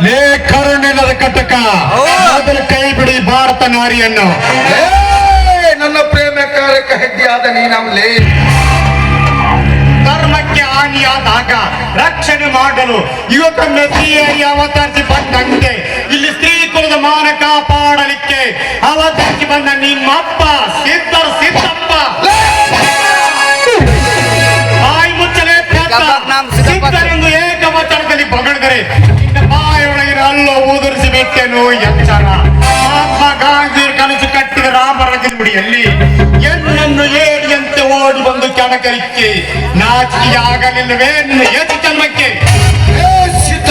ಲೇ ಕರುಣಿಲ್ಲದ ಕಟಕ, ಅದರ ಕೈ ಬಿಡಿ ಭಾರತ ನಾರಿಯನ್ನು. ನನ್ನ ಪ್ರೇಮ ಕಾರ್ಯಕ್ಕೆ ಹೆಡ್ಡಿಯಾದ ನೀನವಲೇ. ಧರ್ಮಕ್ಕೆ ಹಾನಿಯಾದಾಗ ರಕ್ಷಣೆ ಮಾಡಲು ಯುವಕನ ಸ್ತ್ರೀಯಾಗಿ ಅವತರಿಸಿ ಬಂದಂತೆ ಇಲ್ಲಿ ಸ್ತ್ರೀ ಕುಲದ ಮಾನ ಕಾಪಾಡಲಿಕ್ಕೆ ಅವತರಿಸಿ ಬಂದ ನಿಮ್ಮಪ್ಪ ಸಿದ್ದಪ್ಪ. ಬಾಯಿ ಮುಚ್ಚಲೇ ಸಿದ್ದರೆಂದು ಏಕವಚನದಲ್ಲಿ ಬಗಳಿದರೆ ನಿನ್ನ ಬಾಯಿಯೊಳಗಿನ ಅಲ್ಲೋ ಊದರಿಸಿಬಿಟ್ಟೆನು ಎಚ್ಚರ. ಮಹಾತ್ಮ ಗಾಂಧಿ ಕನಸು ಕಟ್ಟಿದ ರಾಮರಾಜನ ಗುಡಿಯಲ್ಲಿ ಎನ್ನನ್ನು ಏರಿಯಂತೆ ಓಡಿ ಬಂದು ಕೆಣಕಲಿಕ್ಕೆ ನಾಚಿಕೆಯಾಗಲಿಲ್ಲವೇ ನಿನ್ನ ಏಸು ಜನ್ಮಕ್ಕೆ? ಸಿದ್ಧ,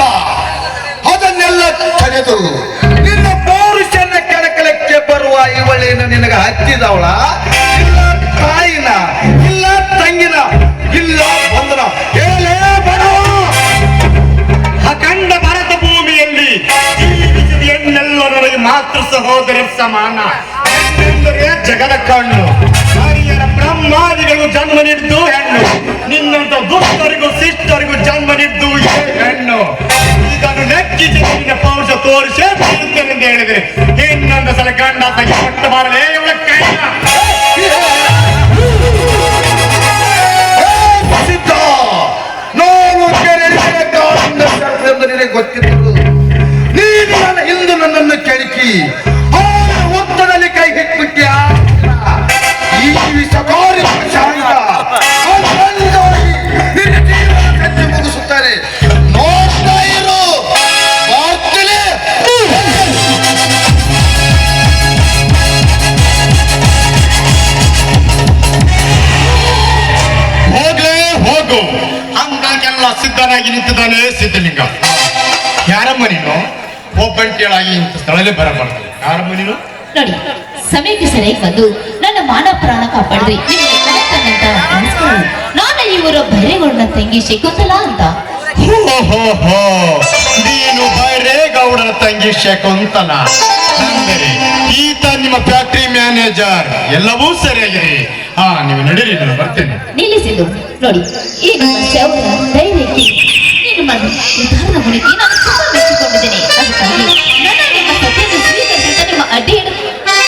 ಅದನ್ನೆಲ್ಲ ತಡೆದು ನಿನ್ನ ಪೌರುಷನ ಕೆಣಕಲಕ್ಕೆ ಬರುವ ಇವಳೇನು ನಿನಗೆ ಹತ್ತಿದವಳ? ಇಲ್ಲ ತಾಯಿನ, ಇಲ್ಲ ತಂಗಿನ, ಇಲ್ಲ ಬಂಧನ. ಹೇಳಲೇ ಬಡವ. ಅಖಂಡ ಭಾರತ ಭೂಮಿಯಲ್ಲಿ ಜೀವಿಸಿದ ಎನ್ನೆಲ್ಲರಿಗೆ ಮಾತೃ ಸಹೋದರ ಸಮಾನ ಹೆಣ್ಣೆಂದರೆ ಜಗದ ಕಣ್ಣು. ಹರಿಯರ ಬ್ರಹ್ಮಾದಿಗಳು ಜನ್ಮ ನೀಡಿದ್ದು ಹೆಣ್ಣು, ನಿನ್ನಂತ ದುಷ್ಟರಿಗೂ ಶಿಷ್ಟರಿಗೂ ಜನ್ಮ ನೀಡಿದ್ದು ಹೆಣ್ಣು. ಇದನ್ನು ನೆಕ್ಕಿಸಿ ನಿನ್ನ ಪೌರುಷ ತೋರಿಸೇ ಬೀಳುತ್ತೇನೆ ಎಂದು ಹೇಳಿದರೆ ಇನ್ನೊಂದು ಸಲ ಗಂಡ ತಗಿ ಪಟ್ಟು ಮಾಡಲೇ ಇವಳ ಕೈ. ಸಿದ್ಧ, ನಾನು ನಿನಗೆ ಗೊತ್ತಿದ್ದು ನೀನು ನನ್ನ ಇಂದು ನನ್ನನ್ನು ಕೆಣಕಿ ಒತ್ತಡದಲ್ಲಿ ಕೈ ಹಿಟ್ಬಿಟ್ಟ್ಯಾ. ಈ ವಿಷಕಾರಿ ನಿನ್ನ ಜೀವನ ಕಚ್ಚಿ ಮುಗಿಸುತ್ತಾರೆ. ನೋಡ್ತಾ ಇರು, ಮಾಡ್ತಲೇ. ಹೋಗ್ಲೇ ಹೋಗು ಅಂದಾಗೆಲ್ಲ ಸಿದ್ಧನಾಗಿ ನಿಂತಿದ್ದಾನೆ ಸಿದ್ಧಲಿಂಗ. ಯಾರಮ್ಮ ನೀನು? ಒಬ್ಬಂಟಿಯಾಗಿ ಇಂಥ ಸ್ಥಳದಲ್ಲಿ ಬರಬಾರ್ದು. ಯಾರಮ್ಮ ನೀನು? ನೋಡಿ, ಸಮಯಕ್ಕೆ ಸರಿಯಾಗಿ ಬಂದು ನನ್ನ ಮಾನ ಪ್ರಾಣ ಕಾಪಾಡಿದ್ರಿ. ನಾನು ಇವರು ಬೈರೇಗೌಡನ ತಂಗಿ ಶಕುಂತಲ ಅಂತ. ನೀನು ಬೈರೇಗೌಡನ ತಂಗಿ ಶಕುಂತಲ ಅಂದರೆ ಈತ ನಿಮ್ಮ ಫ್ಯಾಕ್ಟರಿ ಮ್ಯಾನೇಜರ್. ಎಲ್ಲವೂ ಸರಿಯಾಗಿದೆ. ನೀವು ನಡೀರಿ, ನಾನು ಬರ್ತೇನೆ. ನಿಲ್ಲಿಸಿದ್ದು ನೋಡಿ, ಈ ನಮ್ಮ ಶೌರ್ಯ ಧೈರ್ಯಕ್ಕೆ ನಿಮ್ಮ ನಿರ್ಧಾರ ಗುಣಿಗೆ ನಾನು ತುಂಬಾ ಮೆಚ್ಚಿಕೊಂಡಿದ್ದೇನೆ.